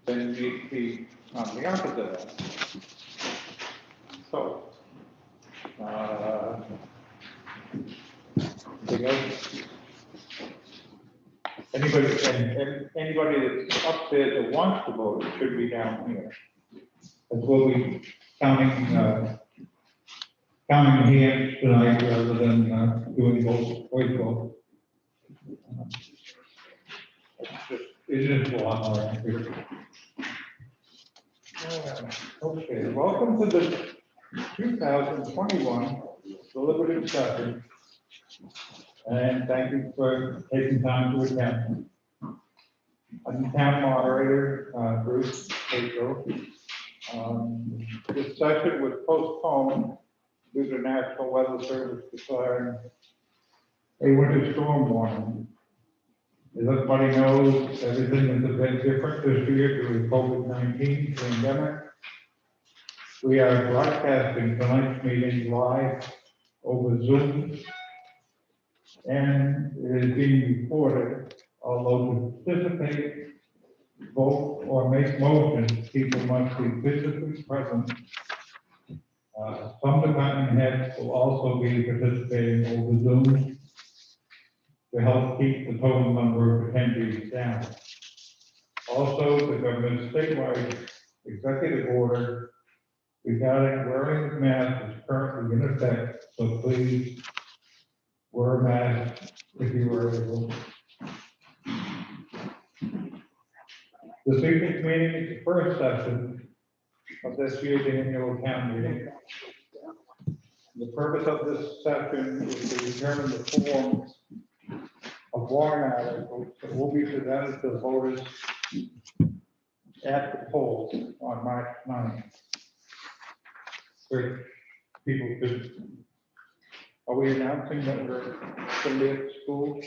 then need to be on the opposite end. So, anything else? Anybody that's up there that wants to vote should be down here. As we'll be counting hands tonight rather than doing voice vote. It is a lot more accurate. Okay, welcome to the 2021 Deliberative Session. And thank you for taking time to attend. I'm the town moderator, Bruce Pedro. This session was postponed due to National Weather Service declaring a winter storm warning. As everybody knows, everything is a bit different this year due to COVID-19 pandemic. We are broadcasting tonight's meeting live over Zoom, and it is being recorded. Although to participate, vote, or make motions, people must be physically present. Some department heads will also be participating over Zoom to help keep the total number of attendees down. Also, the government's statewide executive order regarding wearing of masks is currently in effect, so please wear a mask if you are able. This evening's meeting is the first session of this year's annual town meeting. The purpose of this session is to determine the form of warrant articles that will be presented to the voters at the polls on March 9th. Where people could, are we announcing that we're going to be at school?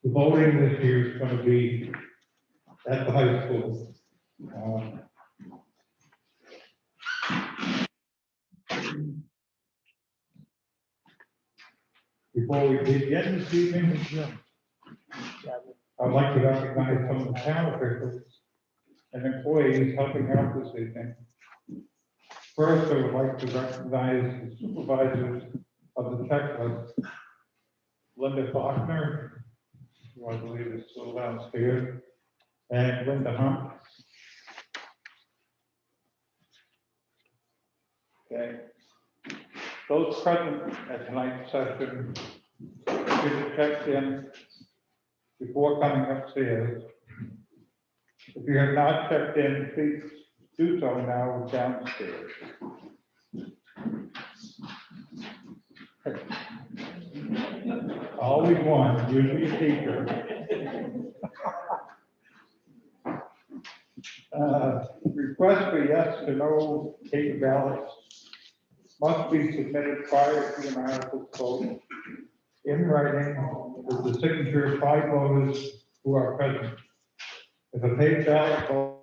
The voting this year is going to be at the high school. Before we begin this evening, I'd like to recognize some of the town officials and employees helping out this evening. First, I would like to recognize the supervisors of the checklist, Linda Faulkner, who I believe is still downstairs, and Linda Hunt. Okay. Those present at tonight's session should have checked in before coming upstairs. If you have not checked in, please do so now downstairs. Always one, usually a teacher. Request for yes to no paper ballots must be submitted prior to an article vote in writing with the signature of 5 voters who are present. If a paper ballot vote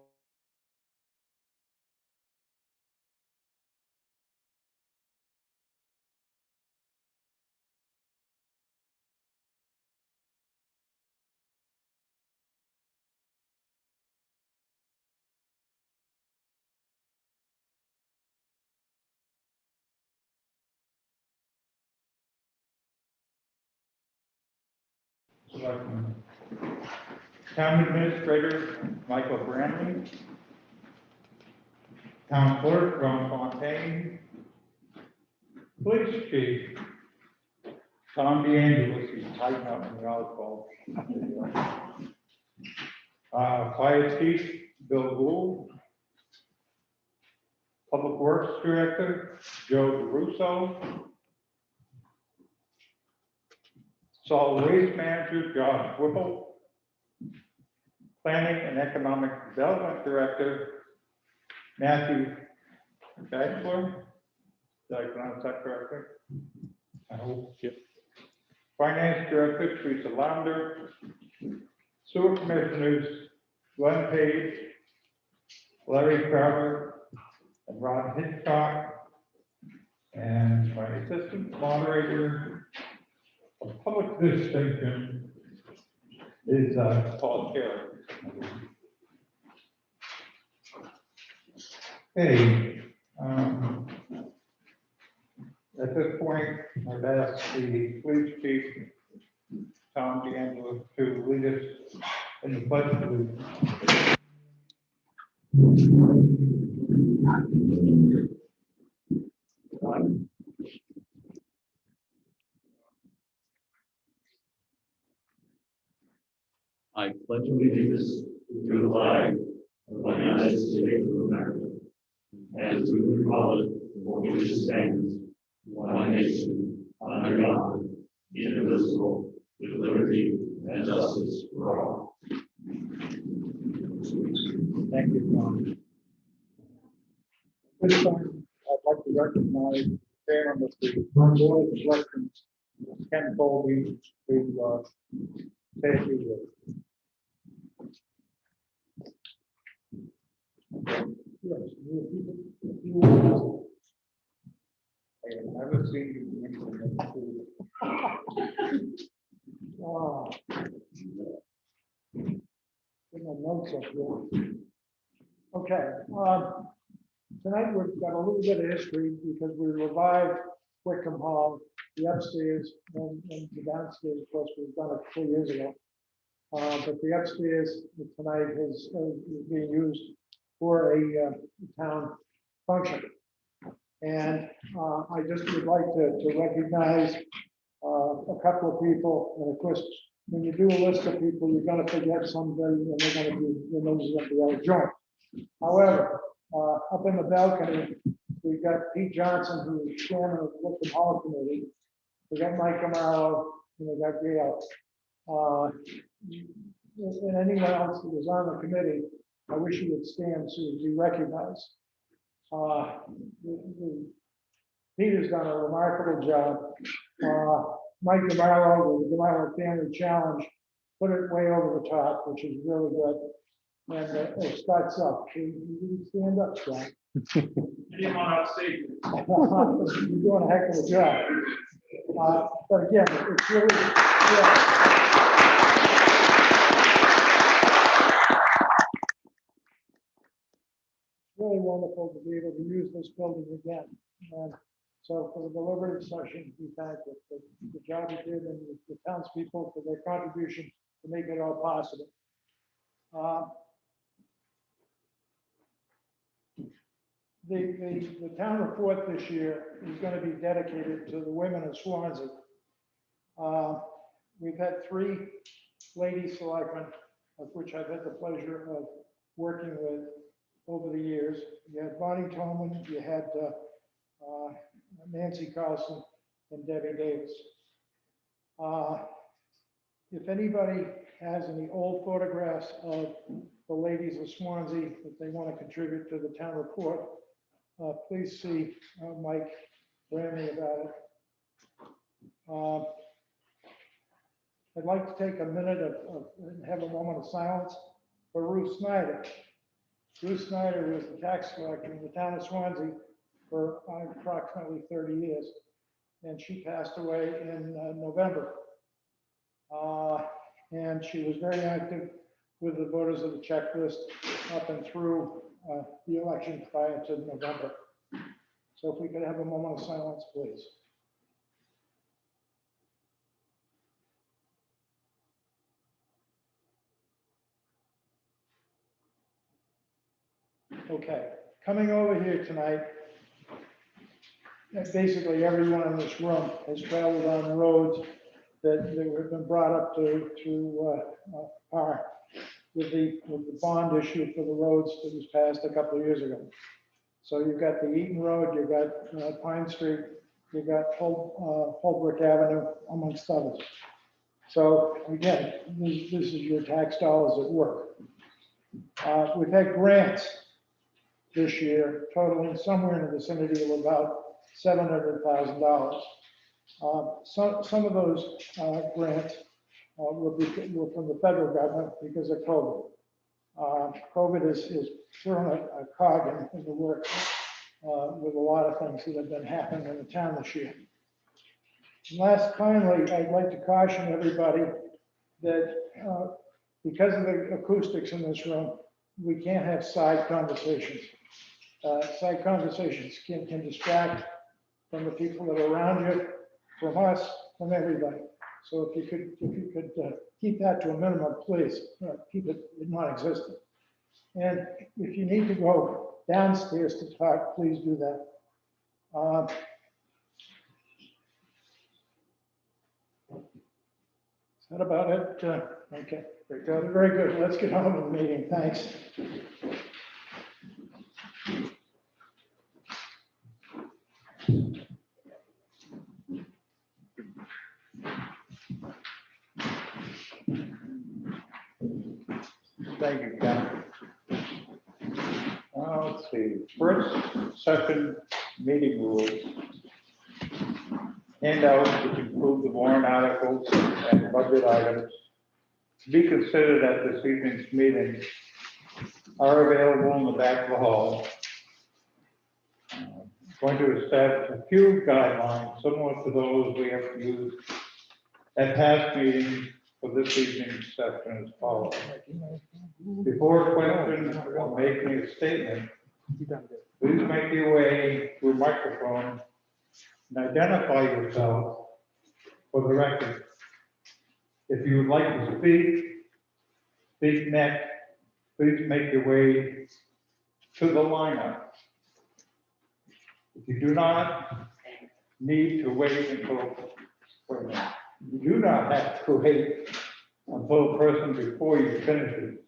Selectman. Town Administrator Michael Brantley, Town Clerk Ron Fontaine, Police Chief Tom DeAngelis, he's tight up in the alcohol. Fire Chief Bill Gould, Public Works Director Joe DeRusso, Solid Waste Manager Josh Whipple, Planning and Economic Development Director Matthew Bachelor. Did I pronounce that correctly? I hope. Yep. Finance Director Teresa Launder, Sewer Commissioners Glenn Page, Larry Crowder, and Ron Hitchcock, and my assistant moderator of public distinction is Paul Carey. Hey, at this point, I'd ask the police chief, Tom D'Angelo, to lead us in the pledge of allegiance. I pledge allegiance to the flag of the United States of America and to the republic for which it stands, one nation, under God, indivisible, with liberty and justice for all. Thank you, Tom. This time, I'd like to recognize the chairman of the Board of Elections, Ken Colby, to say a few words. Yes, I have never seen you mention that before. Oh. Get my notes up here. Okay, tonight we've got a little bit of history because we revived Wickham Hall, the upstairs and the downstairs, of course, we've done it 2 years ago. But the upstairs tonight is being used for a town function. And I just would like to recognize a couple of people. And of course, when you do a list of people, you're going to forget somebody and they're going to be, your nose is going to be out of joint. However, up in the balcony, we've got Pete Johnson, who is chairman of the Wickham Hall Committee. We got Mike Amaro, and we got Gail. And anyone else that was on the committee, I wish you would stand so you'd be recognized. Peter's done a remarkable job. Mike Amaro, the Amaro Family Challenge, put it way over the top, which is really good. And Scott's up. You stand up, Scott. Anyone on stage? You're doing a heck of a job. But again, it's really, really wonderful to be able to use this building again. And so for the deliberative session, we thank the job you did and the townspeople for their contribution to make it all possible. The town report this year is going to be dedicated to the women of Swansea. We've had 3 lady selectmen, of which I've had the pleasure of working with over the years. You had Bonnie Tolman, you had Nancy Carlson, and Debbie Davis. If anybody has any old photographs of the ladies of Swansea that they want to contribute to the town report, please see Mike Ramey about it. I'd like to take a minute and have a moment of silence for Ruth Snyder. Ruth Snyder was the tax collector in the town of Swansea for approximately 30 years, and she passed away in November. And she was very active with the voters of the checklist up and through the election prior to November. So if we could have a moment of silence, please. Okay, coming over here tonight, basically everyone in this room has traveled on the roads that have been brought up to par with the bond issue for the roads that was passed a couple of years ago. So you've got the Eaton Road, you've got Pine Street, you've got Holbrook Avenue, amongst others. So again, this is your tax dollars at work. We've had grants this year totaling somewhere in the vicinity of about $700,000. Some of those grants were from the federal government because of COVID. COVID has thrown a cog in the works with a lot of things that have been happening in the town this year. And finally, I'd like to caution everybody that because of the acoustics in this room, we can't have side conversations. Side conversations can distract from the people that are around you, from us, from everybody. So if you could keep that to a minimum, please, keep it non-existent. And if you need to go downstairs to talk, please do that. Is that about it? Okay, very good. Let's get on with the meeting. Thanks. Thank you, Ken. Let's see, first session meeting rules. Handouts which include the warrant articles and budget items to be considered at this evening's meeting are available in the back of the hall. Going to establish a few guidelines similar to those we have used at past meetings for this evening's session as follows. Before questions or making a statement, please make your way to a microphone and identify yourself for the record. If you would like to speak next, please make your way to the lineup. If you do not need to wait until, you do not have to wait until the person before you finishes.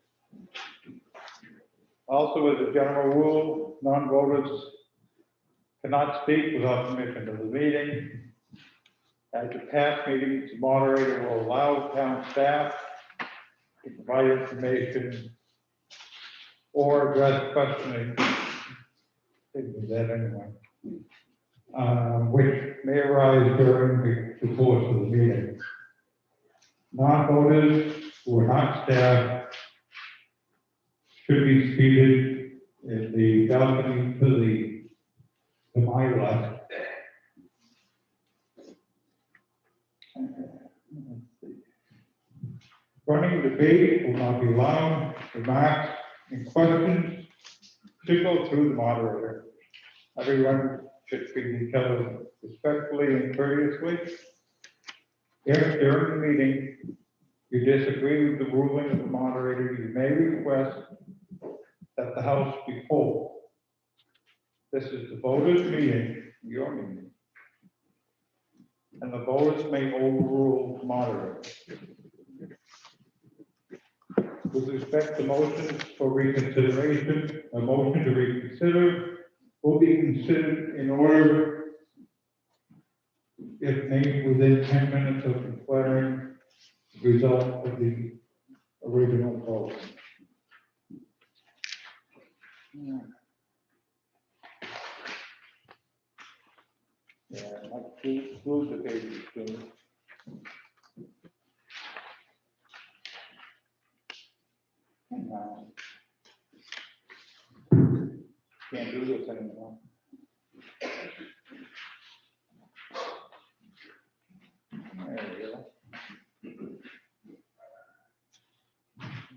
Also, as a general rule, non-voters cannot speak without permission of the meeting. At the past meetings, the moderator will allow town staff to provide information or address questioning. Didn't do that anyway. Which may arise during the course of the meeting. Non-voters who are not staff should be seated in the balcony to my left. Running debate will not be allowed. Remarks and questions should go through the moderator. Everyone should treat each other respectfully and courteously. If during the meeting you disagree with the ruling of the moderator, you may request that the House be polled. This is the voters' meeting, your meeting. And the voters may overrule the moderator. With respect to motions for reconsideration, a motion to reconsider will be considered in order if made within 10 minutes of declaring the result of the original vote. Yeah, like through the pages too. Can't do this anymore. There we go.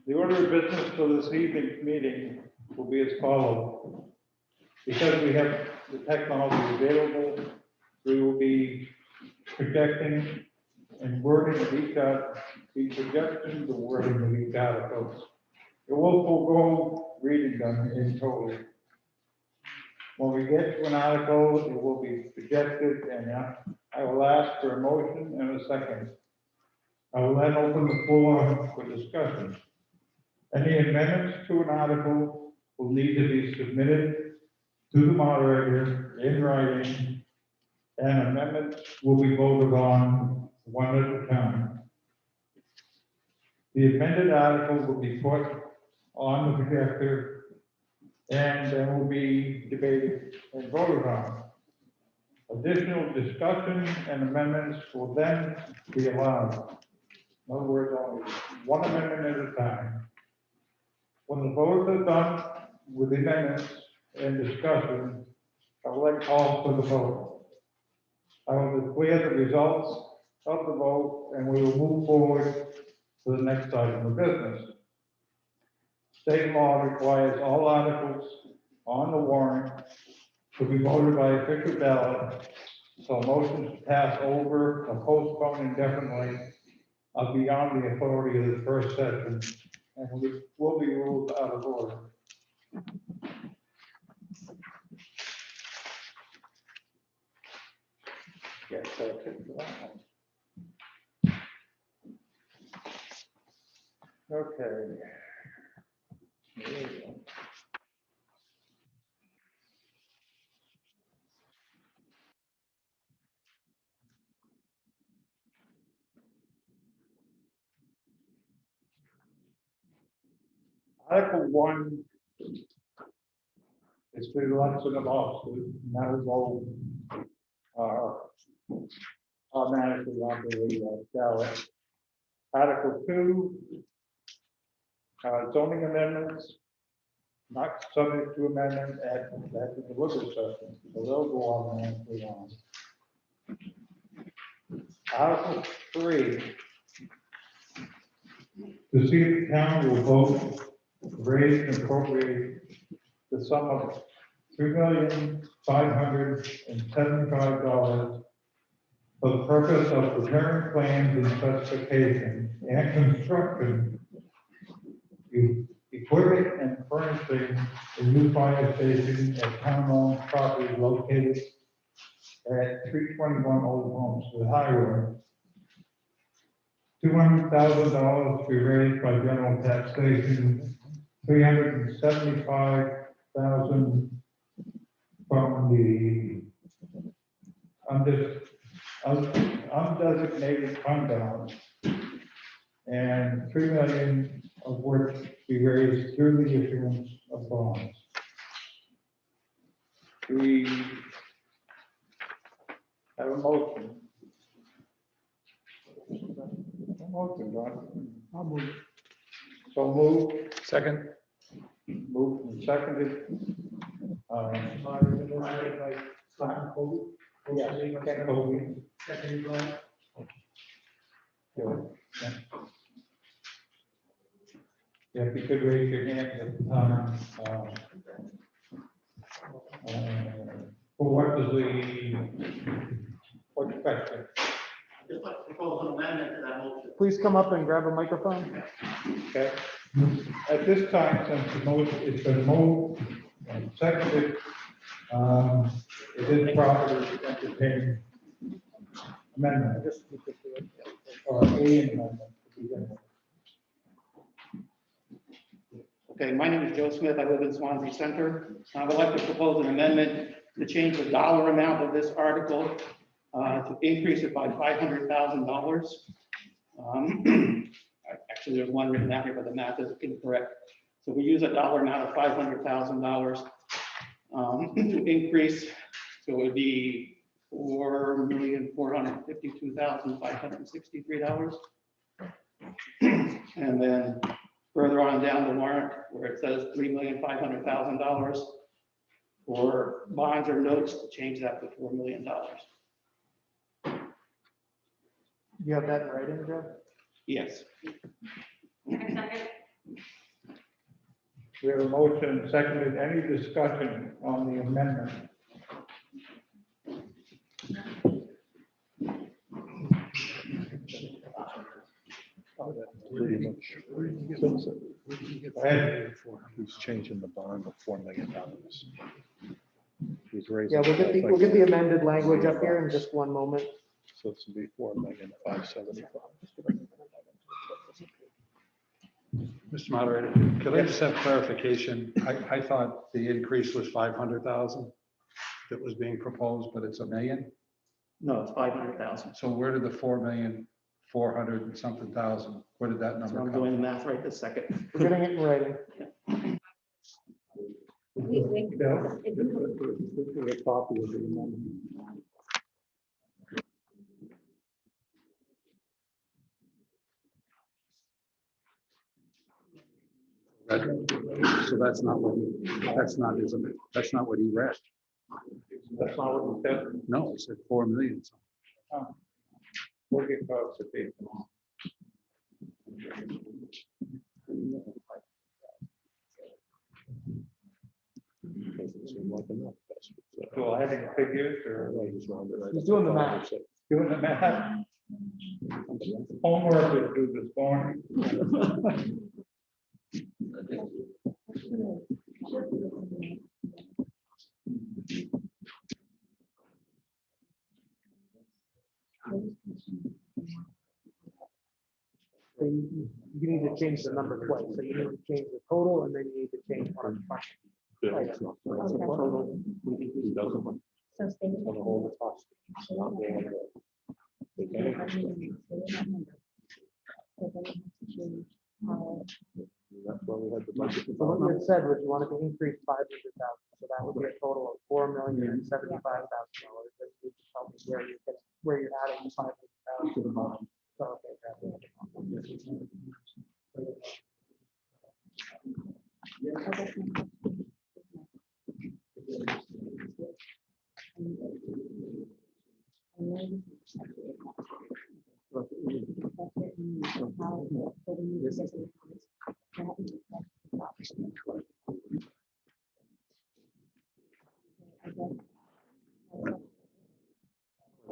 The order of business for this evening's meeting will be as follows. Because we have the technology available, we will be projecting and wording of each suggestion, the wording of each article. It will forego reading them in total. When we get to an article, it will be projected, and I will ask for a motion and a second. I will then open the floor for discussion. Any amendments to an article will need to be submitted to the moderator in writing, and amendments will be voted on one at a time. The amended article will be put on the projector and then will be debated and voted on. Additional discussion and amendments will then be allowed. In other words, only one amendment at a time. When the votes are done with the amendments and discussion, I will then call for the vote. I will declare the results of the vote and we will move forward to the next item of business. State law requires all articles on the warrant to be voted by official ballot. So motions to pass over or postpone indefinitely are beyond the authority of the first session and will be ruled out of order. Yes, that's it for that one. Okay. There we go. Article 1 is for the election of officers, and that is all automatically on the ballot. Article 2, zoning amendments, not subject to amendment at the deliberative session, so they'll go automatically on. Article 3, to see if the town will vote to raise and appropriate the sum of $3,575 for the purpose of preparing plans and specifications and construction, equipping and furnishing a new fire station at town-owned property located at 321 Old Homestead Highway. $200,000 to be raised by general taxation, $375,000 from the undesignated fund balance, and $3 million of which be raised through the issuance of bonds. We have a motion. Motion, John. I'll move it. So move. Second. Moved and seconded. Yeah, Ken Colby. Yeah, if you could raise your hand at the time. For what is what question? Just like to propose an amendment to that motion. Please come up and grab a microphone. Okay. At this time, since the motion, it's been moved and seconded, it is proper to entertain amendment. Or a amendment to begin with. Okay, my name is Joe Smith. I live in Swansea Center. I would like to propose an amendment to change the dollar amount of this article to increase it by $500,000. Actually, there's one written out here, but the math is incorrect. So we use a dollar amount of $500,000 to increase. So it would be $4,452,563. And then further on down the warrant where it says $3,500,000 for bonds or notes to change that to $4 million. You have that in writing, Joe? Yes. We have a motion seconded. Any discussion on the amendment? Pretty much. He's changing the bond to $4 million. He's raising. Yeah, we'll get the amended language up here in just one moment. So it's to be $4,575,000. Mr. Moderator, could I just have clarification? I thought the increase was 500,000 that was being proposed, but it's $1 million. No, it's 500,000. So where did the 4,400,000 and something thousand, where did that So number I'm come doing the from? math right this second. We're getting it in writing. A copy of the amendment. So that's not what that's not what he read. That's not what we said. No, he said 4 million. We'll get clarification. still adding figures or He's doing the math. doing the math? Homework is due this morning. So you need to change the number twice, so you need to change the total and then you need to change one. So stay. That's why we had the budget. So what you had said was you wanted to increase 500,000, so that would be a total of $4,075,000. Then you just tell me where you're adding 500,000. So, okay,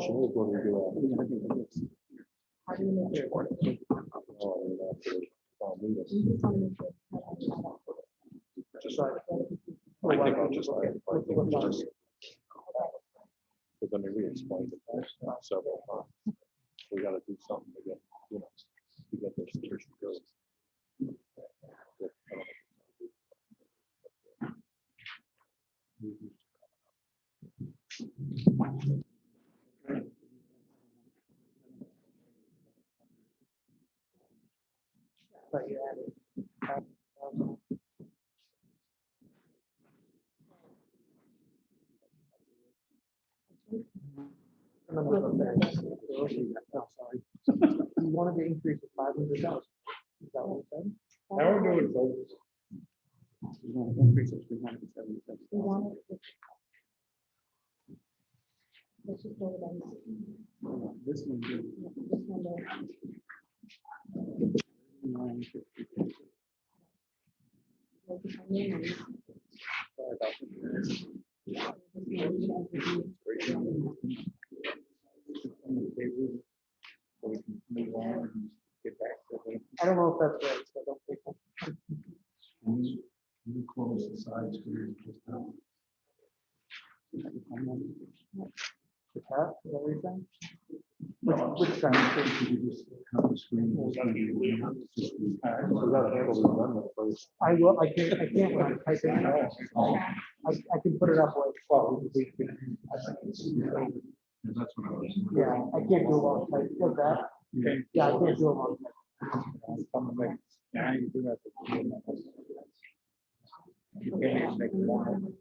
She was going to do How do you make it work? a. You just want to make sure that I try that. Just, I think I'll just, because I mean, we explained it several times. We gotta do something to get, to get those figures to go. but you added 5,000. And then we'll go there. No, sorry. You wanted to increase it 500,000. Is that what you said? How are we doing, folks? We want it. Let's just go with that. This one, This number. I don't know if that's right, so don't take that. You close the sides for your just now. The tab, is that what you're saying? Which side? You just cut the screen. We gotta handle the amendment first. I will, I can't when I'm typing. I can put it up like, well, we can. That's what I was. Yeah, I can't do a long type, like that. Yeah, I can't do a long type. Now you do have to. You can't make one.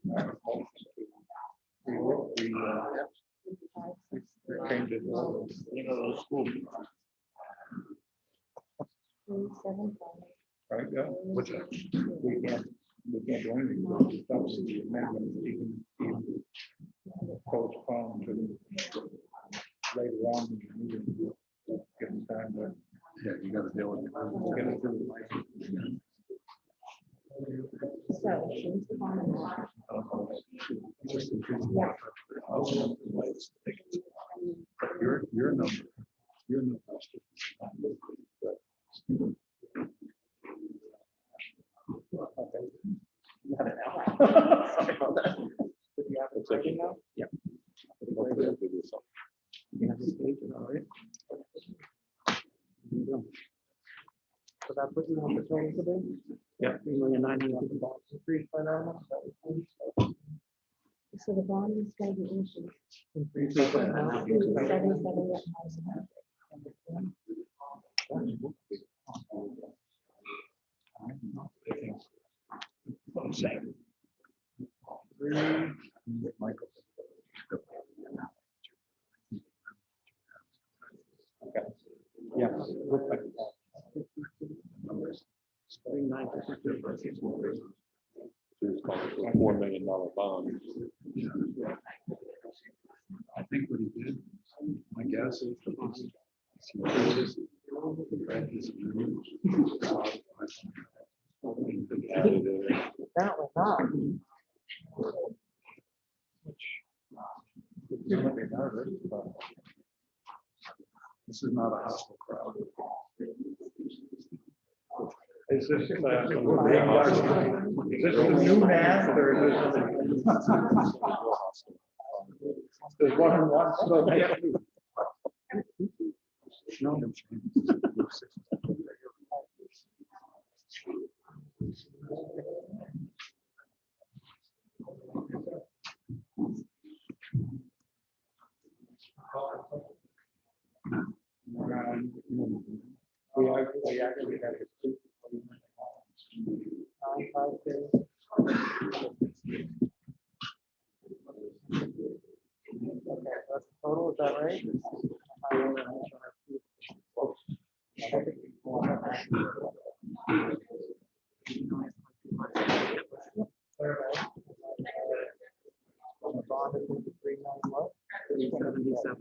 We changed it, those school. Right, yeah, which we can't do anything, it's up to the amendment, even postpone to later on in the meeting, give them time to Yeah, you gotta deal with it. get it through. So change the bottom line. Your number. Your number. You have it now. Sorry about that. Do you have it ready now? Yeah. Hopefully I'll give you something. You have this page, all right? There you go. So that puts you on the total today? Yeah. 3,900,000 increase by that much? So the bond is going to be issued. Increase by that amount. 778,000. Michael. Yeah. Looks like that. She was calling for a $4 million bond. I think what he did, my guess is. Apparently not. This is not a hostile crowd. Is this the new math or is this? There's one and one, so yeah. No. We actually had a. 952. Okay, that's the total, is that right? On the bond, it's going to be 3 million what? 377.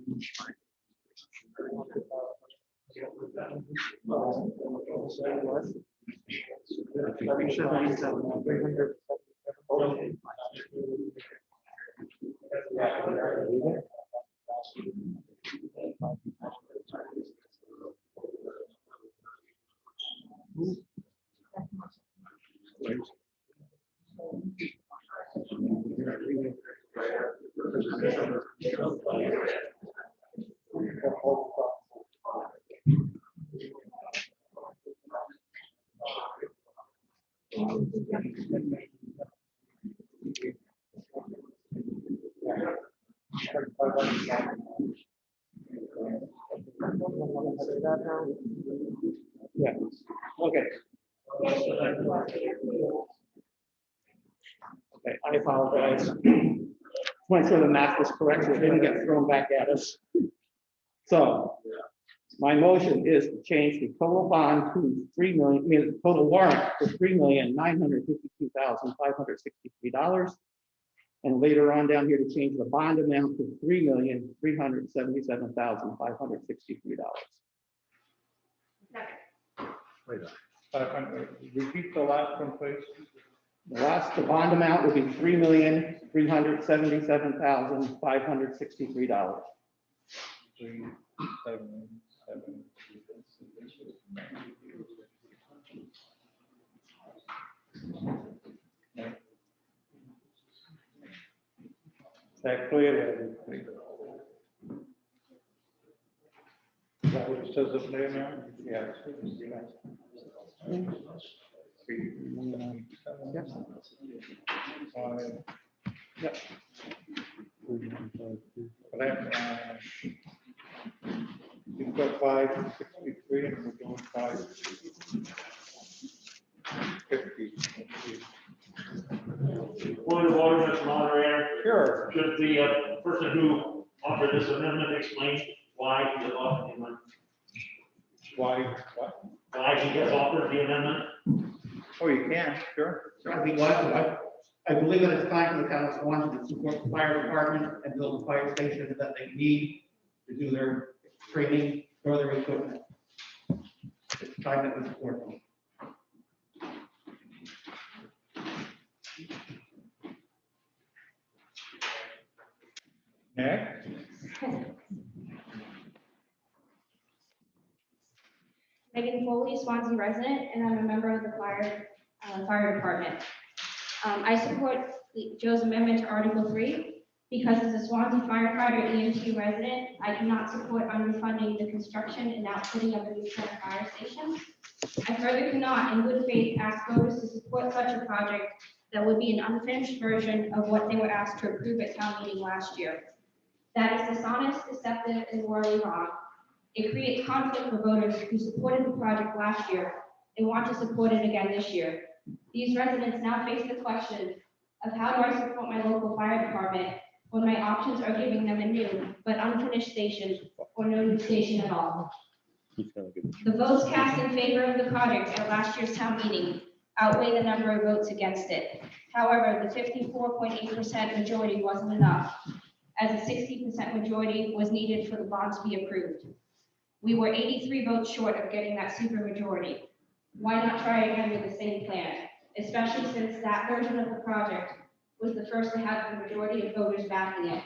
Yeah, okay. Okay, I apologize. Went through the math was correct, so it didn't get thrown back at us. So my motion is to change the total bond to 3 million, I mean, the total warrant to $3,952,563. And later on down here to change the bond amount to $3,377,563. Wait a Repeat the last one, please. The bond amount would be $3,377,563. 377. Is that clear? Is that what it says up there now? Yes. Yep. You've got 563 and we're doing 550. Point of order, Mr. Moderator. Sure. Should the person who offered this amendment explain why he has offered the amendment? Why? What? Why he has offered the amendment? Oh, you can, sure. I believe that it's time for the town of Swansea to support the fire department and build the fire station that they need to do their training for their equipment. It's time that we support them. Next. Megan Foley, Swansea resident, and I'm a member of the fire department. I support Joe's amendment to Article 3 because as a Swansea firefighter EMT resident, I cannot support underfunding the construction and outfitting of the new fire station. I further cannot, in good faith, ask voters to support such a project that would be an unfinished version of what they were asked to approve at town meeting last year. That is dishonest, deceptive, and morally wrong. It creates conflict for voters who supported the project last year and want to support it again this year. These residents now face the question of how do I support my local fire department when my options are giving them a new but unfinished station or no new station at all. The votes cast in favor of the project at last year's town meeting outweigh the number of votes against it. However, the 54.8% majority wasn't enough, as a 60% majority was needed for the bond to be approved. We were 83 votes short of getting that super majority. Why not try again with the same plan, especially since that version of the project was the first to have the majority of voters backing it.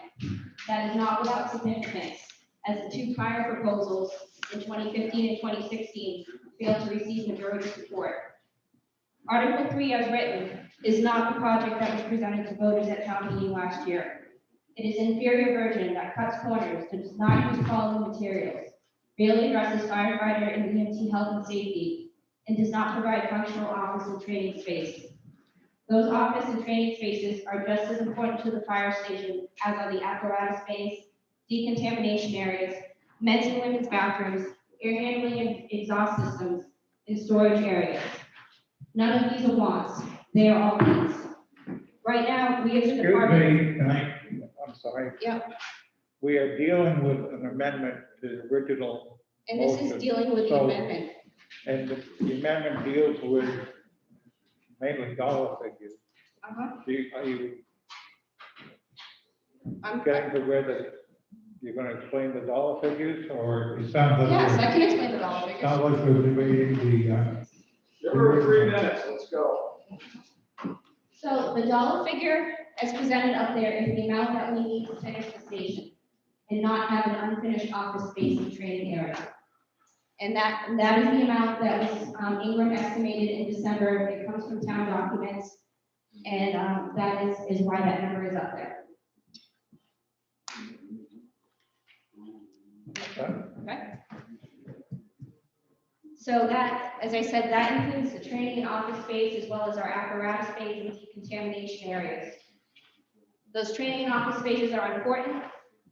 That is not without significance, as the two prior proposals in 2015 and 2016 failed to receive majority support. Article 3, as written, is not the project that was presented to voters at town meeting last year. It is an inferior version that cuts corners and does not use quality materials, barely addresses firefighter and EMT health and safety, and does not provide functional office and training space. Those office and training spaces are just as important to the fire station as are the apparatus space, decontamination areas, men's and women's bathrooms, air handling and exhaust systems, and storage areas. None of these are wants, they are all needs. Right now, we as a Excuse department. me, I'm sorry. Yep. We are dealing with an amendment to the original, And this is dealing with the So- amendment. and the amendment deals with mainly dollar figures. Uh-huh. Are you I'm- getting to where you're gonna explain the dollar figures, or it sounds like? Yes, I can explain the dollar figures. Sounds like we're debating the, Give her 3 minutes, let's go. So the dollar figure as presented up there is the amount that we need to finish the station and not have an unfinished office space and training area. And that is the amount that was Ingram estimated in December. It comes from town documents. And that is why that number is up there. Okay. So that, as I said, that includes the training and office space as well as our apparatus space and decontamination areas. Those training and office spaces are important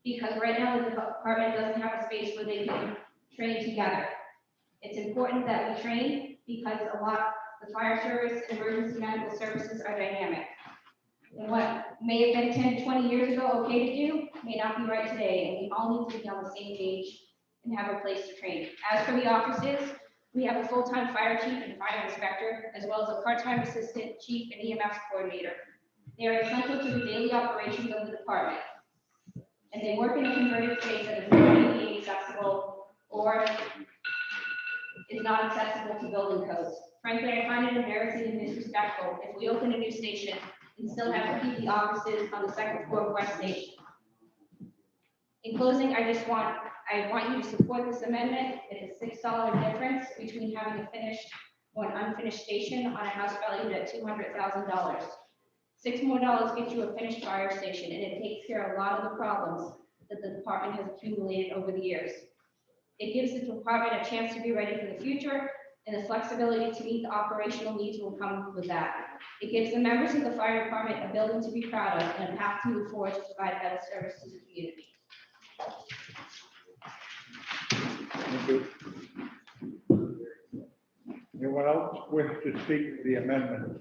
because right now the department doesn't have a space where they can train together. It's important that we train because the fire service and emergency medical services are dynamic. And what may have been 10 to 20 years ago okay to do may not be right today, and we all need to be on the same page and have a place to train. As for the offices, we have a full-time fire chief and fire inspector, as well as a part-time assistant chief and EMS coordinator. They are essential to the daily operations of the department. And they work in a converted space that is not ADA accessible or is not accessible to building codes. Frankly, I find it embarrassing and disrespectful if we open a new station and still have to keep the offices on the second floor of West Station. In closing, I want you to support this amendment. It is a $6 difference between having a finished or an unfinished station on a house valued at $200,000. $6 more gets you a finished fire station, and it takes care of a lot of the problems that the department has accumulated over the years. It gives the department a chance to be ready for the future, and the flexibility to meet the operational needs will come with that. It gives the members of the fire department a building to be proud of and a path to move forward to provide better service to the community. Thank you. Anyone else wish to speak to the amendment?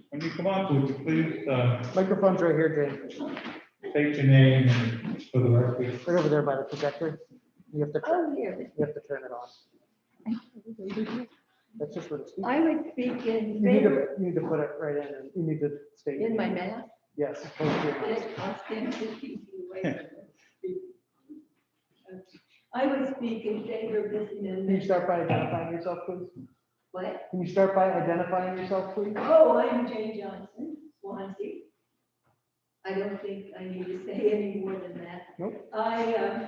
When you come up, would you please Microphone's right here, Jane, state your name and for the record? right over there by the projector. You have to, Here, you have to turn it on. That's just for the speaker. I would speak in You need favor, to, you need to put it right in, and you need to state. in my mask. Yes. close to your mouth. I'll stand 50 feet away from it. I would speak in favor of this Can you amendment. start by identifying yourself, please? What? Can you start by identifying yourself, please? Oh, I'm Jane Johnson, Swansea. I don't think I need to say any more than that. Nope. I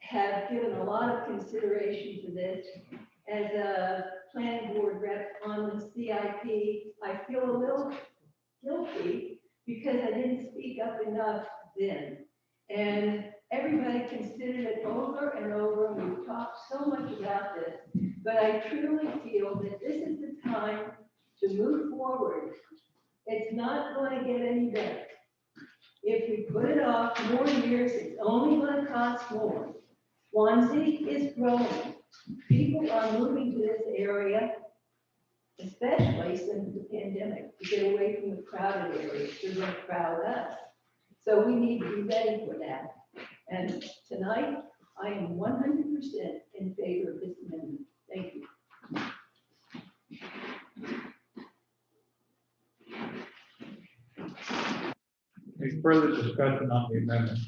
have given a lot of consideration to this. As a planning board rep on the CIP, I feel a little guilty because I didn't speak up enough then. And everybody considered it over and over, and we've talked so much about this, but I truly feel that this is the time to move forward. It's not going to get any better. If we put it off more years, it's only going to cost more. Swansea is growing. People are moving to this area, especially since the pandemic, to get away from the crowded areas. They're going to crowd us. So we need to be ready for that. And tonight, I am 100% in favor of this amendment. Thank you. Any further discussion on the amendment?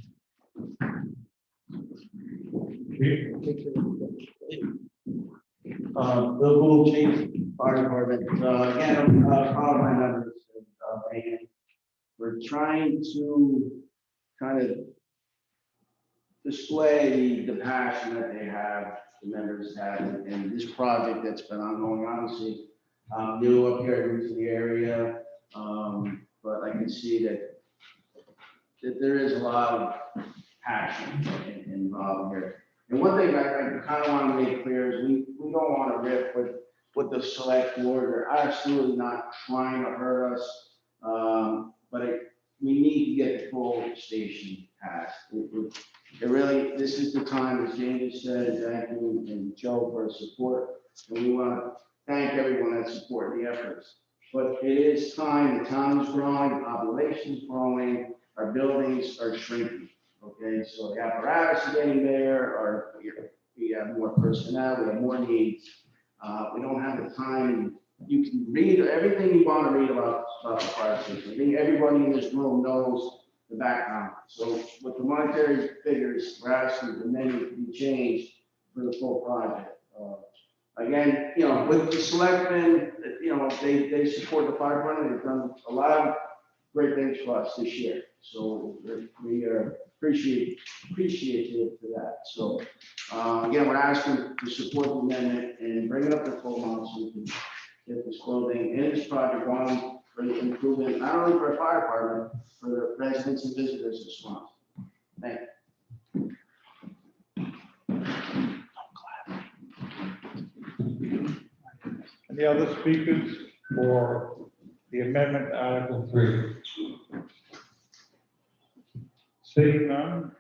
The little change Fire Department, again, all of my members, and we're trying to kind of display the passion that they have, the members have, in this project that's been ongoing, honestly. I'm new up here, new to the area, but I can see that there is a lot of passion involved here. And one thing I kind of want to make clear is we don't want to rip with the select board. They're absolutely not trying to hurt us. But we need to get the full station passed. It really, this is the time, as James said, thank you and Joe for support. And we want to thank everyone that supported the efforts. But it is time, the town is growing, the population is growing, our buildings are shrinking. Okay, so the apparatus is getting there, we have more personnel, we have more needs. We don't have the time. You can read everything you want to read about the fire station. I think everybody in this room knows the background. So with the monetary figures, we're asking the menu to be changed for the full project. Again, with the selectmen, they support the fire department. They've done a lot of great things for us this year. So we are appreciative for that. So again, we're asking to support the amendment and bring it up to full amount so we can get this clothing and this project on for the improvement, not only for our fire department, for the residents and visitors of Swansea. Thank you. Any other speakers for the amendment to Article 3? Seeing none,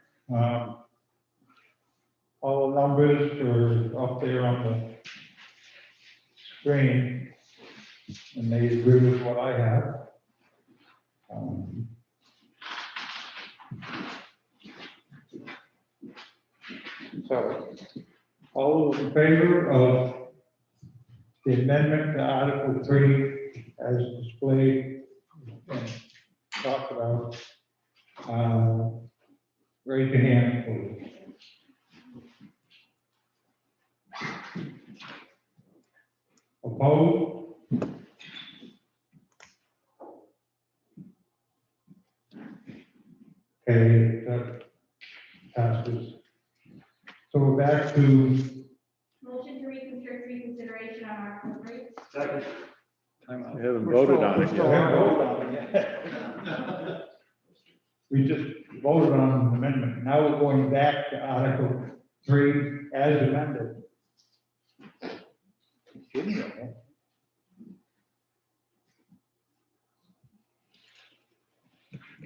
all the numbers are up there on the screen, and they agree with what I have. So, all those in favor of the amendment to Article 3 as displayed and talked about, raise your hand, please. Opposed? Okay, that passes. So we're back to Motion to reconsideration on Article 3. Second. We haven't voted on it yet. We just voted on the amendment. Now we're going back to Article 3 as amended.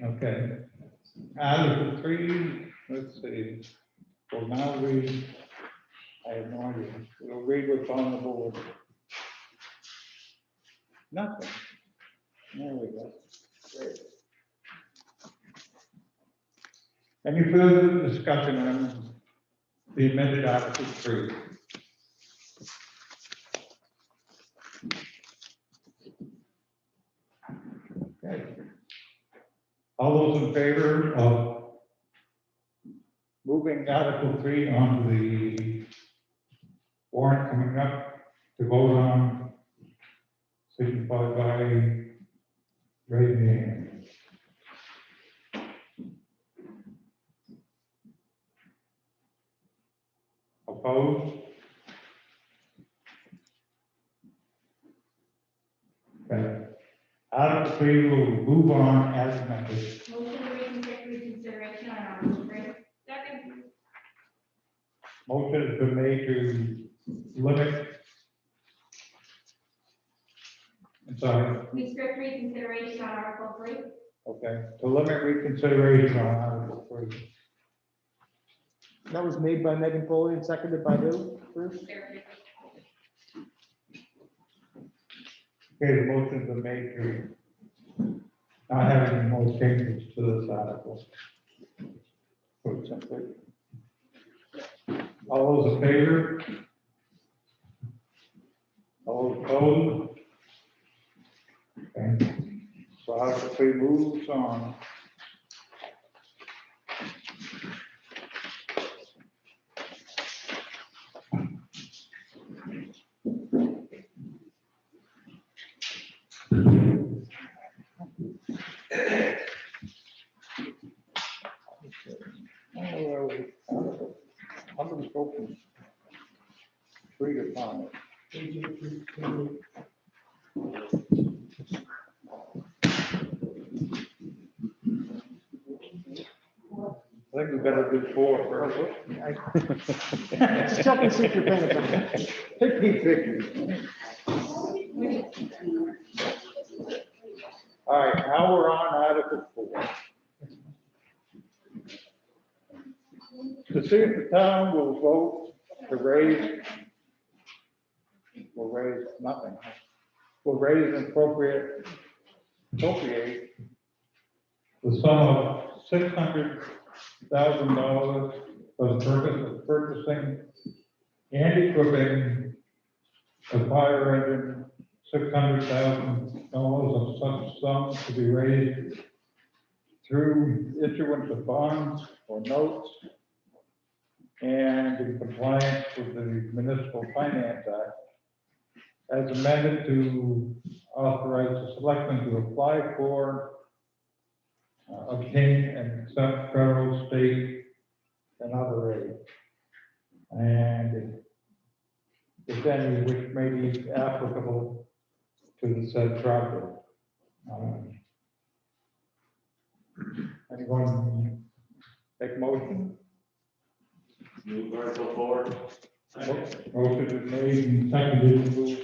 Okay. Article 3, let's see. Well, now I have no idea. We'll read what's on the board. Nothing. There we go. Great. Any further discussion on the amended Article 3? Okay. All those in favor of moving Article 3 onto the warrant coming up to vote on, signify by raising your hand. Opposed? Okay. Article 3 will move on as amended. Motion to reconsideration on Article 3. Second. Motion has been made to limit. I'm sorry, Restrict reconsideration on Article 3. okay, to limit reconsideration on Article 3. That was made by Megan Foley and seconded by who, Bruce? Okay, the motion's been made to not have any more changes to this article. Put it simply. All those in favor? All opposed? Okay. So Article 3 moves on. let's go from 3 to 5. I think we better do 4 first. Just check and see if you're paying attention. Take these pictures. All right, now we're on Article 4. To see if the town will vote to raise nothing. Will raise and appropriate the sum of $600,000 for the purpose of purchasing and equipping a fire engine, $600,000 of such sum to be raised through issuance of bonds or notes and in compliance with the Municipal Finance Act, as amended to authorize the selectmen to apply for, obtain and accept federal, state, and other aid. And if any, which may be applicable to the said project. Anyone make motion? Move Article 4. Motion is made and seconded to move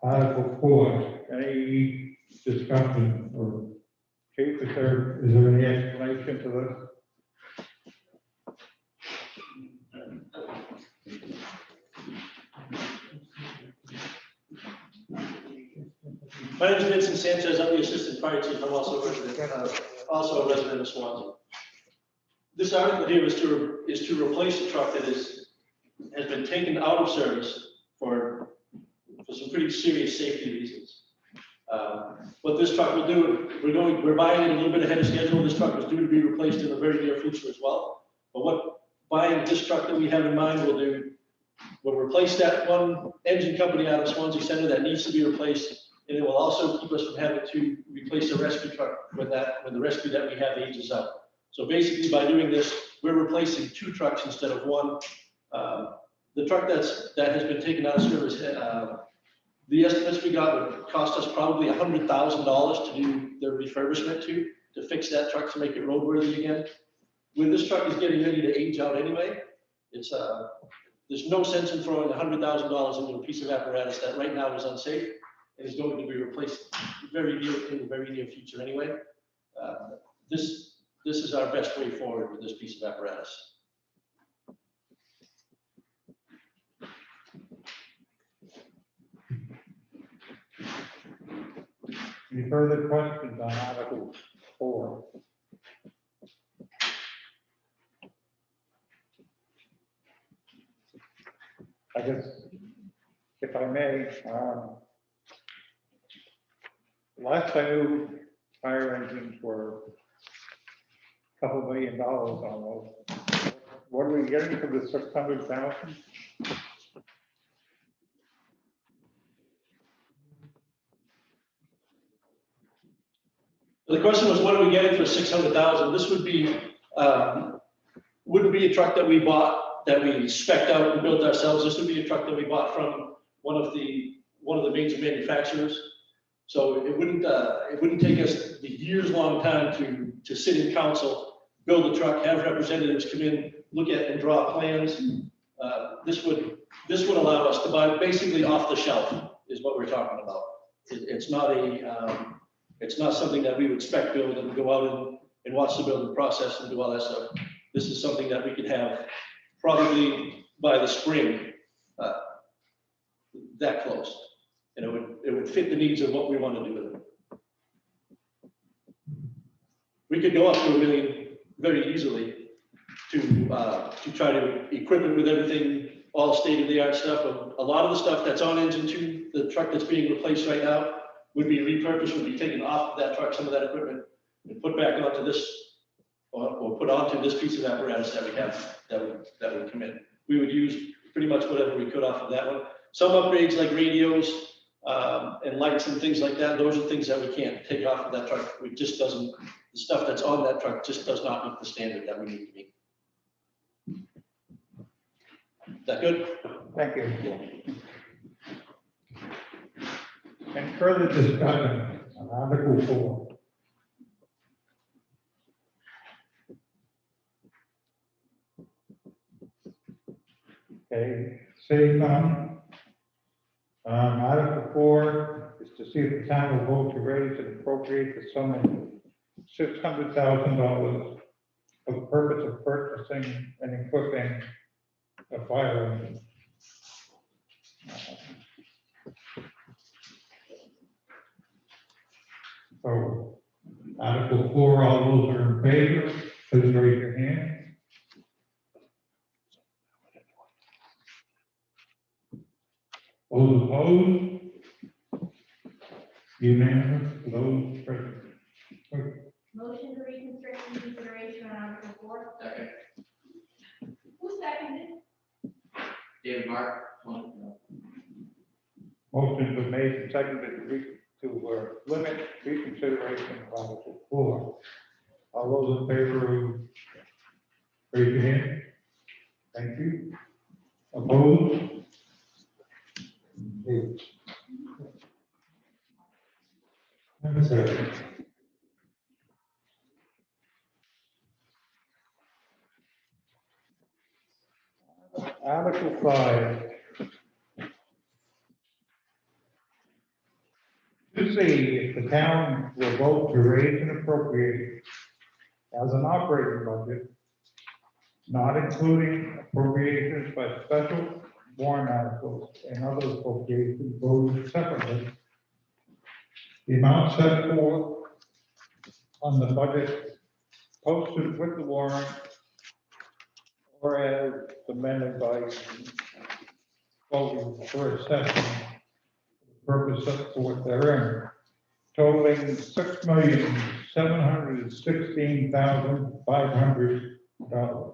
Article 4. Any discussion or Chief, is there any explanation to this? My name is Vincent Sanchez. I'm the assistant fire chief. I'm also a resident of Swansea. This article here is to replace a truck that has been taken out of service for some pretty serious safety reasons. What this truck will do, we're buying it a little bit ahead of schedule. This truck is due to be replaced in the very near future as well. But what buying this truck that we have in mind will do, we'll replace that one engine company out of Swansea Center that needs to be replaced. And it will also keep us from having to replace the rescue truck when the rescue that we have ages out. So basically by doing this, we're replacing 2 trucks instead of 1. The truck that has been taken out of service, the estimates we got would cost us probably $100,000 to do the refurbishment to fix that truck to make it roadworthy again. When this truck is getting ready to age out anyway, there's no sense in throwing $100,000 into a piece of apparatus that right now is unsafe and is going to be replaced in the very near future anyway. This is our best way forward with this piece of apparatus. Any further questions on Article 4? I guess, if I may, last I knew, fire engines were a couple $1 million almost. What are we getting for the 600,000? The question was, what are we getting for 600,000? This would be, wouldn't be a truck that we bought, that we spec'd out and built ourselves. This would be a truck that we bought from one of the major manufacturers. So it wouldn't take us the years-long time to sit in council, build a truck, have representatives come in, look at and draw plans. This would allow us to buy basically off the shelf is what we're talking about. It's not something that we would spec build and go out and watch the building process and do all that stuff. This is something that we could have probably by the spring, that close. And it would fit the needs of what we want to do with it. We could go up to $1 million very easily to try to equip it with everything, all state-of-the-art stuff. A lot of the stuff that's on engine 2, the truck that's being replaced right now, would be repurposed, would be taken off of that truck, some of that equipment, and put back onto this, or put onto this piece of apparatus that we have that would come in. We would use pretty much whatever we could off of that one. Some upgrades like radios and lights and things like that, those are things that we can't take off of that truck. It just doesn't, the stuff that's on that truck just does not meet the standard that we need to meet. Is that good? Thank you. And further discussion on Article 4. Okay, seeing none. Article 4 is to see if the town will vote to raise and appropriate the sum of $600,000 for the purpose of purchasing and equipping a fire engine. So, Article 4, all those are in favor, please raise your hand. Those opposed? Unanimous, those present. Motion to reconsider consideration on Article 4. Second. Who seconded? David Mark. Motion been made and seconded to limit reconsideration of Article 4. All those in favor, raise your hand. Thank you. Opposed? Okay. Article 5. To see if the town will vote to raise and appropriate as an operating budget, not including appropriations by special warrant articles and other appropriations voted separately, the amount set forth on the budget posted with the warrant or as amended by voting for a session purpose set forth therein, totaling $6,716,500.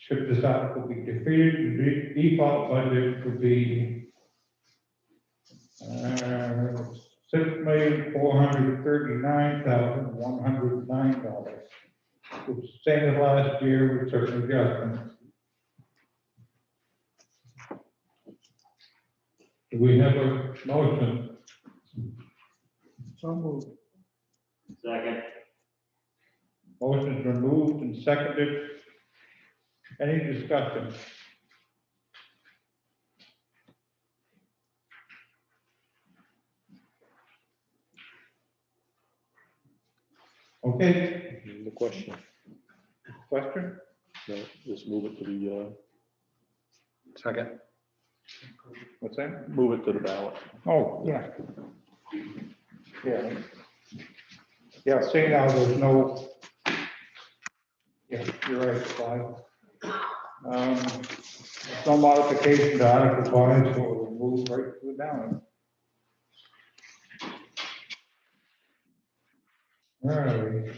Should this article be defeated, the default budget would be $6,439,109, which is the same as last year with certain adjustments. Do we have a motion? So moved. Second. Motion's been moved and seconded. Any discussion? Okay, The question, question? no, just move it to the, Second. What's that? move it to the ballot. Oh, yeah. Yeah. Yeah, seeing now there's no. Yeah, you're right, 5. There's no modification to Article 5, so we'll move right to the ballot. Where are we?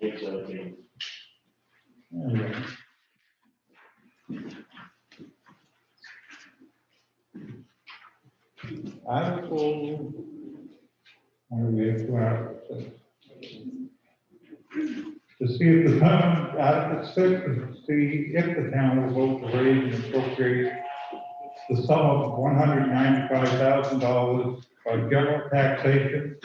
It's okay. There we go. Article. Where are we at? 2 articles. To see if the town, Article 6, is to see if the town will vote to raise and appropriate the sum of $195,000 by general taxation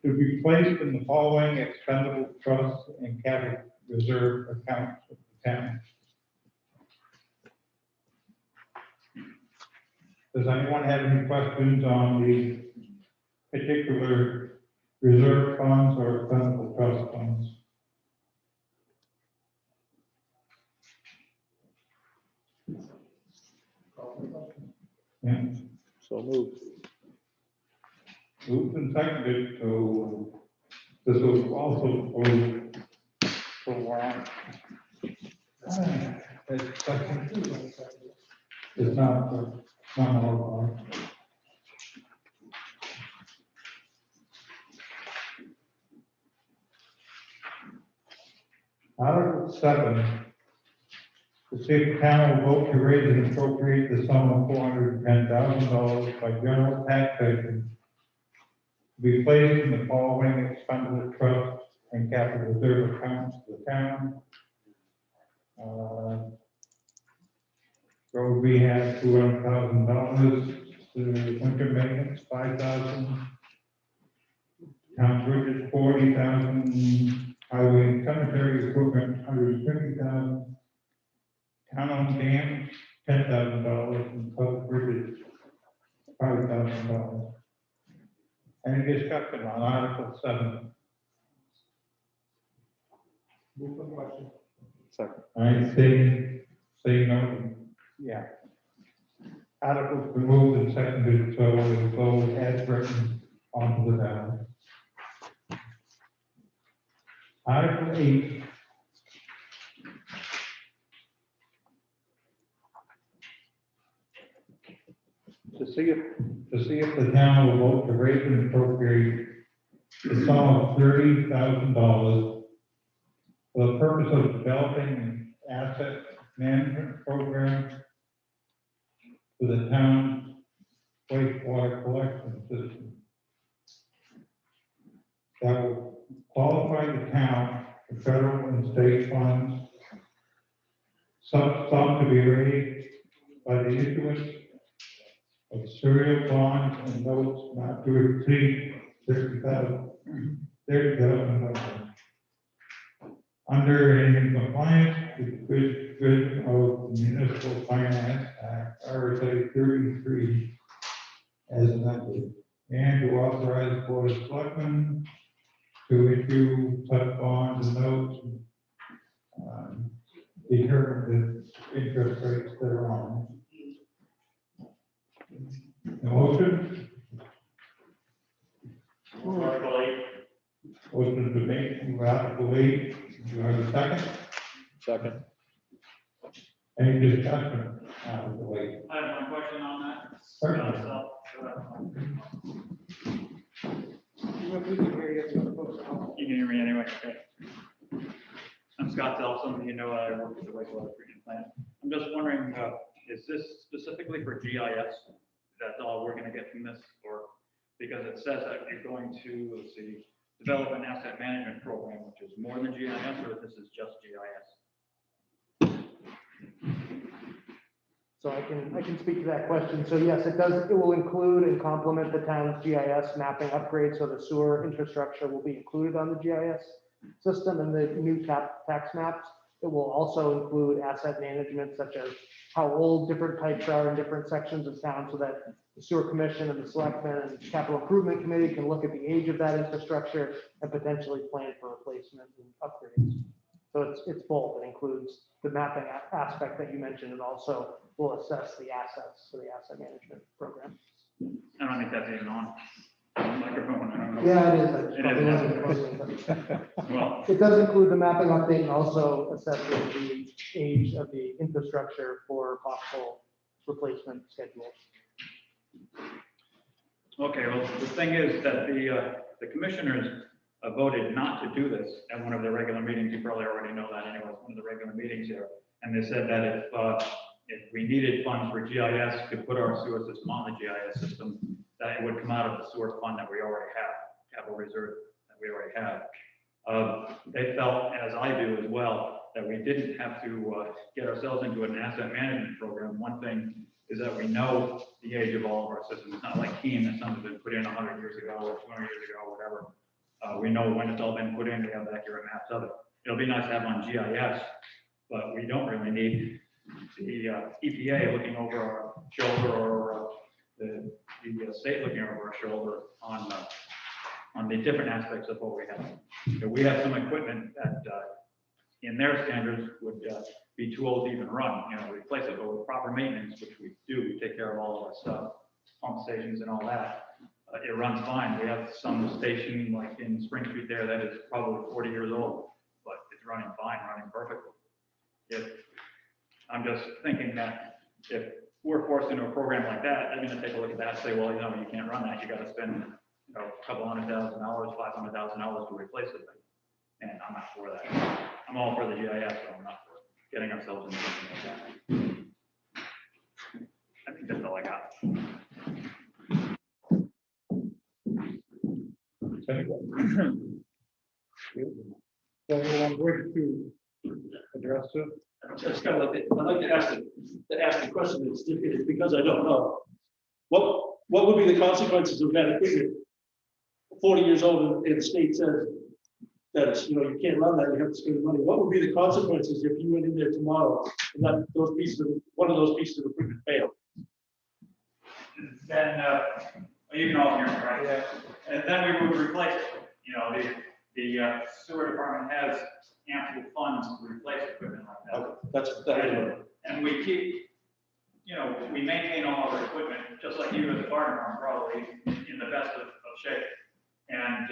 to be placed in the following expendable trusts and capital reserve accounts of the town. Does anyone have any questions on the particular reserve funds or expendable trust funds? Yeah, So moved. moved and seconded, so this was also moved for warrant. It's not more. Article 7, to see if the town will vote to raise and appropriate the sum of $410,000 by general taxation to be placed in the following expendable trusts and capital reserve accounts to the town. Road rehab, $200,000, winter maintenance, $5,000. Town bridges, $40,000, highway and cemetery equipment, $150,000. Town dams, $10,000, and public bridges, $5,000. Any discussion on Article 7? Move the question. Second. I say no, yeah. Article's been moved and seconded, so we'll go as written onto the ballot. Article 8. To see if the town will vote to raise and appropriate the sum of $30,000 for the purpose of developing an asset management program for the town's wastewater collection system that will qualify the town for federal and state funds, such sum to be raised by the issuance of serial bonds and notes not to exceed $30,000. Under and in compliance with the provision of the Municipal Finance Act, RSA 33, as amended, and to authorize the Board of Selectmen to issue such bonds and notes, determine the interest rates thereon. The motion? Article 8. Motion to debate, Article 8. Do I have a second? Second. Any discussion? Article 8. I have one question on that. Certainly. We can hear you, so folks at home. You can hear me anyway, okay. I'm Scott Delson, you know, I work with the wastewater treatment plant. I'm just wondering, is this specifically for GIS? That's all we're gonna get from this, or, because it says that you're going to, let's see, develop an asset management program, which is more than GIS, or this is just GIS? So I can speak to that question. So yes, it will include and complement the town's GIS mapping upgrade. So the sewer infrastructure will be included on the GIS system and the new tax maps. It will also include asset management, such as how old different pipes are in different sections of town, so that the sewer commission and the selectmen and capital improvement committee can look at the age of that infrastructure and potentially plan for replacement and upgrades. So it's both. It includes the mapping aspect that you mentioned, and also will assess the assets for the asset management program. I don't think that's even on microphone, I don't know. Yeah, it is. It is. Well, It does include the mapping update and also assessing the age of the infrastructure for possible replacement schedules. okay, well, the thing is that the commissioners voted not to do this at one of their regular meetings. You probably already know that anyway, it's one of the regular meetings here. And they said that if we needed funds for GIS to put our sewer system on the GIS system, that it would come out of the sewer fund that we already have, capital reserve that we already have. They felt, as I do as well, that we didn't have to get ourselves into an asset management program. One thing is that we know the age of all of our systems. It's not like Keene, that something's been put in 100 years ago or 200 years ago, or whatever. We know when it's all been put in, we have accurate maps of it. It'll be nice to have on GIS, but we don't really need the EPA looking over our shoulder, or the state looking over our shoulder on the different aspects of what we have. So we have some equipment that in their standards would be too old to even run, replace it, but with proper maintenance, which we do, we take care of all of our stuff, pump stations and all that. It runs fine. We have some station like in Spring Street there that is probably 40 years old, but it's running fine, running perfectly. I'm just thinking that if we're forced into a program like that, they're going to take a look at that and say, well, you can't run that. You got to spend a couple $100,000, $500,000 to replace it. And I'm not for that. I'm all for the GIS, so I'm not for getting ourselves into something like that. I think that's all I got. So I'm going to address it. It's kind of like, I'd like to ask the question, it's because I don't know. What would be the consequences of that equipment? 40 years old and the state says that it's, you know, you can't run that, you have to spend money. What would be the consequences if you went in there tomorrow and that one of those pieces of equipment failed? Then, you can all hear me, right? Yeah. And then we would replace it. You know, the sewer department has ample funds to replace equipment like that. And we keep, you know, we maintain all of our equipment, just like you as a fire department, probably in the best of shape. And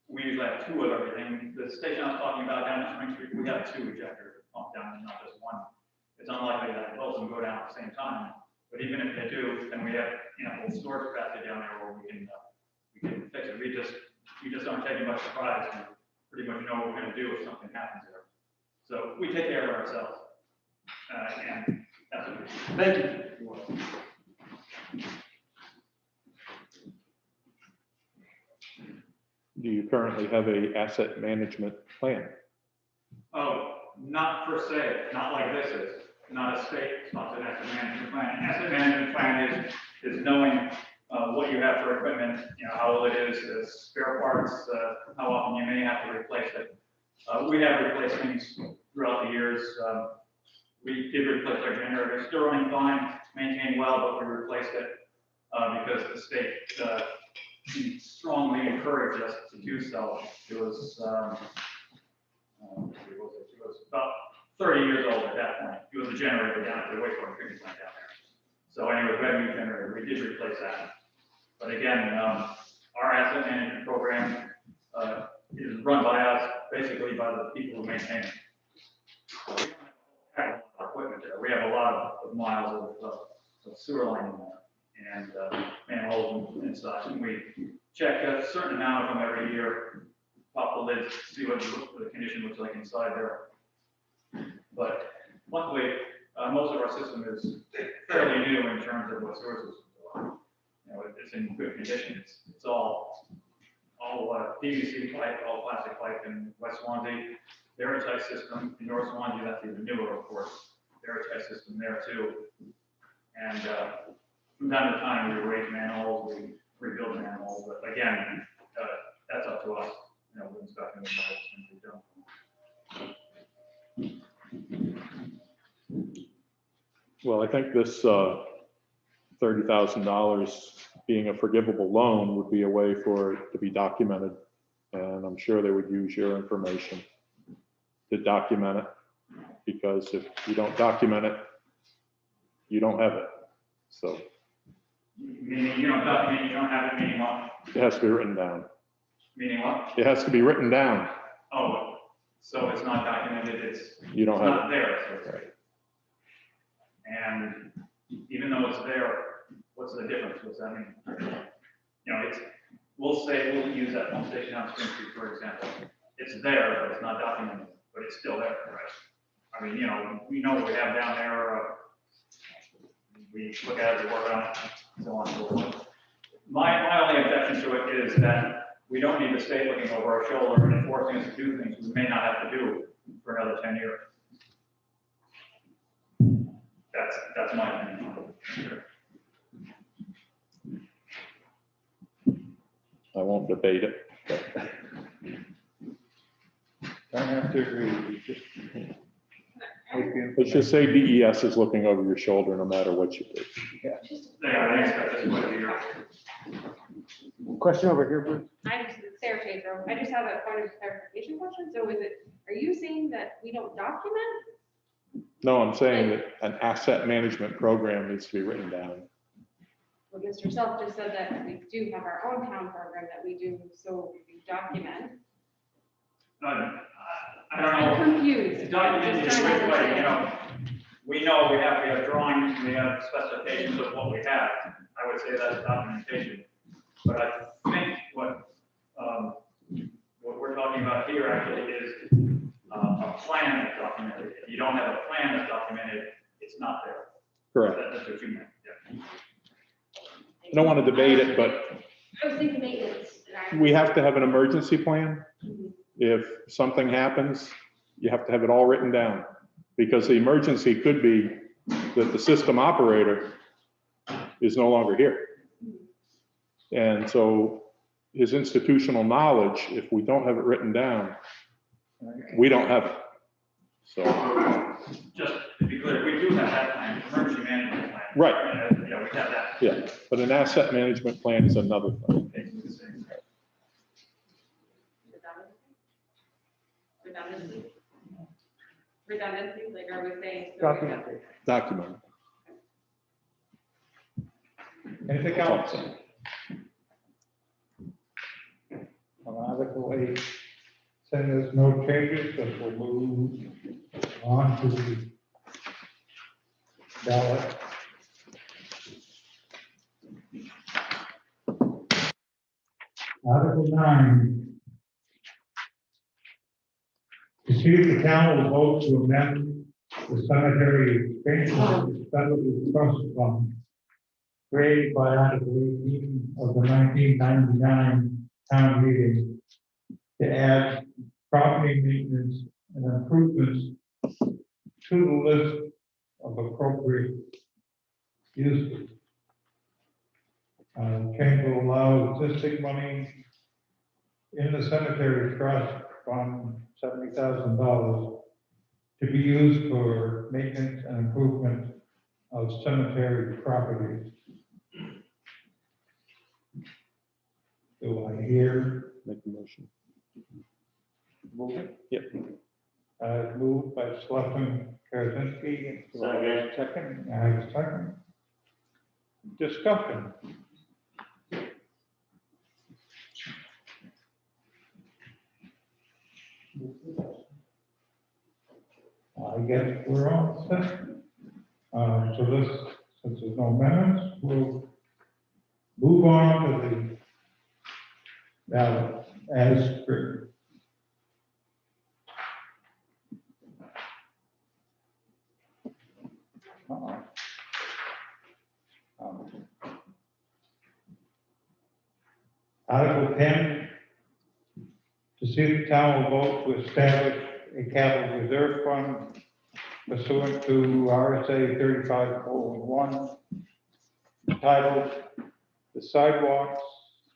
we usually have two of everything. The station I was talking about down in Spring Street, we have two ejector pump down, not just one. It's unlikely that both of them go down at the same time. But even if they do, then we have, you know, full storage capacity down there where we can fix it. We just don't take much surprise. We pretty much know what we're going to do if something happens there. So we take care of ourselves. And that's what we do. Thank you. Do you currently have a asset management plan? Oh, not per se, not like this is, not a state-sponsored asset management plan. Asset management plan is knowing what you have for equipment, you know, how old it is, the spare parts, how often you may have to replace it. We have replaced things throughout the years. We did replace our generator, still running fine, maintained well, but we replaced it because the state strongly encouraged us to do so. It was about 30 years old at that point. It was a generator down at the wastewater treatment plant down there. So anyway, we had a new generator. We did replace that. But again, our asset management program is run by us, basically by the people who maintain it. So we don't have a lot of equipment there. We have a lot of miles of sewer line in there and manholes and such. And we check a certain amount of them every year, pop the lids, see what the condition looks like inside there. But luckily, most of our system is fairly new in terms of what sewer systems are. You know, it's in good condition. It's all PVC pipe, all plastic pipe in West Swansea. Airtight system in North Swansea, that's even newer, of course. Airtight system there too. And from time to time, we raise manholes, we rebuild manholes. But again, that's up to us. You know, we're inspecting the manholes and we don't. Well, I think this $30,000 being a forgivable loan would be a way for it to be documented. And I'm sure they would use your information to document it, because if you don't document it, you don't have it. So. Meaning you don't document, you don't have it, meaning what? It has to be written down. Meaning what? It has to be written down. Oh, so it's not documented, You don't it's have not it. there, so to speak. And even though it's there, what's the difference? What's that mean? You know, we'll use that pump station on Spring Street, for example. It's there, but it's not documented, but it's still there, right? I mean, you know, we know what we have down there. We look at it, we work on it, so on and so forth. My only objection to it is that we don't need the state looking over our shoulder and enforcing us to do things we may not have to do for another 10 years. That's my opinion. I won't debate it. But Don't have to agree. let's just say DES is looking over your shoulder no matter what you do. They are, they expect us to put it here. Question over here, Bruce. Sarah Chadro. I just have a point of clarification question. So are you saying that we don't document? No, I'm saying that an asset management program needs to be written down. Well, Mr. Self just said that we do have our own town program that we do, so we document. I don't know. I'm confused. Documented Just in trying to which way, you understand. know, we know we have drawings, we have specifications of what we have. I would say that's documentation. But I think what we're talking about here actually is a plan that's documented. If you don't have a plan that's documented, it's not there. Correct. That's what you meant, yeah. I don't want to debate it, but I was thinking maintenance. we have to have an emergency plan. Mhm. if something happens, you have to have it all written down. Because the emergency could be that the system operator is no longer here. And so his institutional knowledge, if we don't have it written down, we don't have it. So, Just to be clear, we do have that plan, emergency management plan. right, Yeah, we have that. yeah, but an asset management plan is another thing. Redundancy? Redundancy, like are we saying? Documentation. Document. Anything else? On Article 8, saying there's no changes, but we'll move on to the ballot. Article 9. To see if the town will vote to amend the cemetery expansion federal trust fund created by Article 18 of the 1999 town meeting to add property maintenance and improvements to the list of appropriate uses. Change will allow existing money in the cemetery trust fund, $70,000, to be used for maintenance and improvement of cemetery properties. Do I hear? Make a motion. Move it? Yep. Moved by Selectman Karazinski. Second. Second, I have a second. Discussion. I guess we're all set. So this, since there's no amendments, we'll move on to the ballot as written. Article 10, to see if the town will vote to establish a capital reserve fund pursuant to RSA 35:1, titled the Sidewalks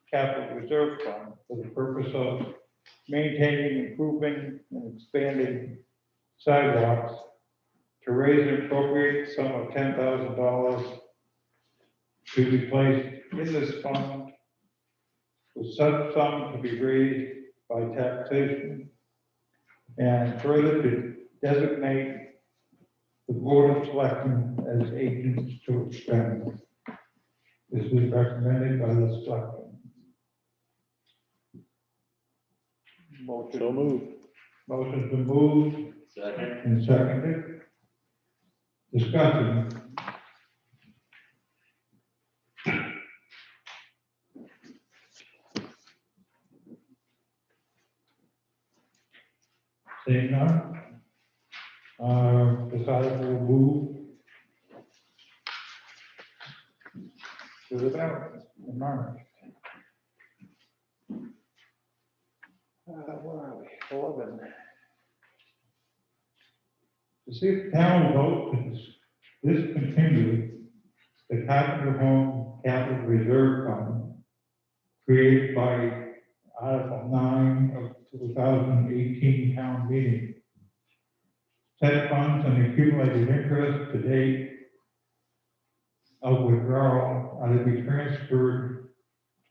Capital Reserve Fund for the purpose of maintaining, improving, and expanding sidewalks, to raise an appropriate sum of $10,000 to be placed in this fund, with such sum to be raised by taxation, and further to designate the Board of Selectmen as agents to expend. This is recommended by the Selectmen. So moved. Motion's been moved Second. and seconded. Discussion. Seeing none. Decided we'll move to the ballot in March. Where are we? 11. To see if the town will vote to discontinue the Carpenter Home Capital Reserve Fund created by Article 9 of 2018 town meeting. Said funds and accumulated interest to date of withdrawal are to be transferred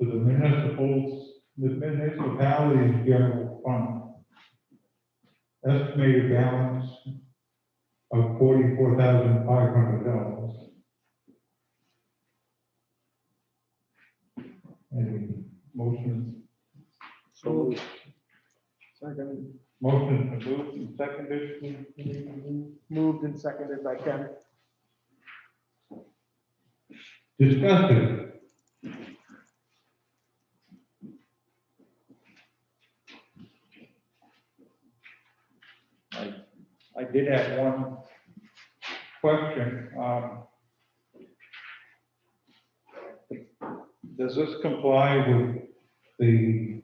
to the municipality's general fund. Estimated balance of $44,500. Any motions? So moved. Second. Motion to move and seconded. Moved and seconded by Ken. Discussion. I did have one question. Does this comply with the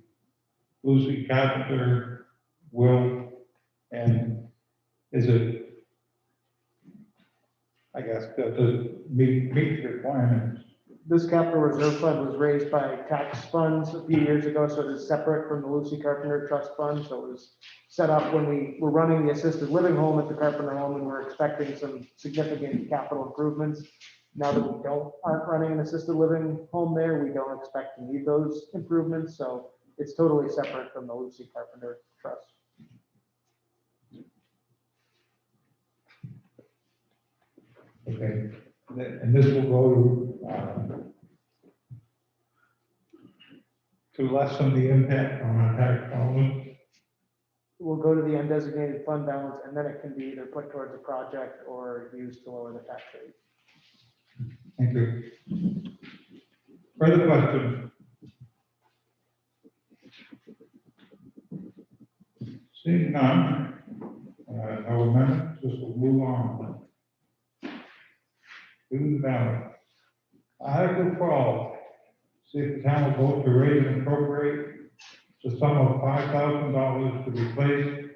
Lucy Carpenter will, and is it, I guess, does it meet the requirements? This capital reserve fund was raised by tax funds a few years ago, so it is separate from the Lucy Carpenter Trust Fund. So it was set up when we were running the assisted living home at the Carpenter home, and we're expecting some significant capital improvements. Now that we aren't running an assisted living home there, we don't expect to need those improvements. So it's totally separate from the Lucy Carpenter Trust. Okay, and this will go to lessen the impact on our tax dollars. Will go to the undesignated fund balance, and then it can be either put towards a project or used to lower the tax rate. Thank you. Further questions? Seeing none, no amendments, this will move on. To the ballot. Article 12, see if the town will vote to raise and appropriate the sum of $5,000 to be placed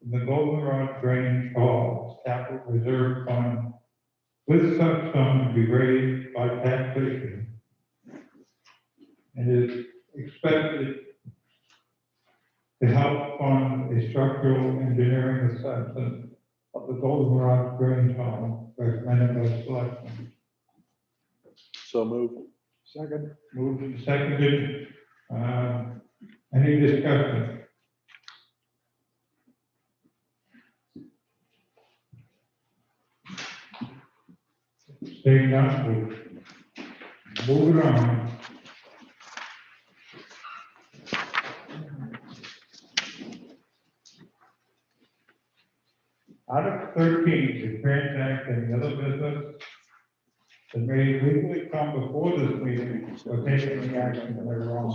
in the Goldenrod Drainage Hall Capital Reserve Fund, with such sum to be raised by taxation, and is expected to help fund a structural engineering assessment of the Goldenrod Drainage Hall, recommended by the selectmen. So move. Second. Moved and seconded. Any discussion? Seeing none, we'll move it on. Article 13, to transact any other business that may legally come before this meeting or take any action thereon.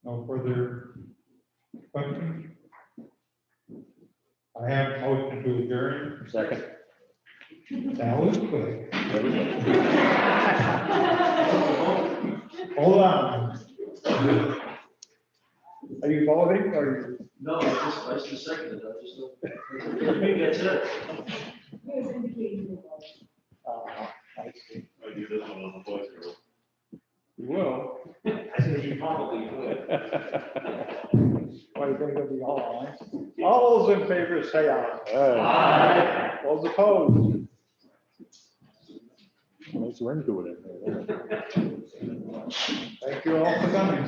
No further questions? I have a motion to adjourn. Second. That was quick. Hold on. Are you voting or? No, I just seconded it, I just, maybe that's it. I see. I do this one on the voice girl. You will. I said you probably would. Why you think it'll be all eyes? All those in favor say aye. Hey, Those opposed? nice ring to it in there. Thank you all for coming.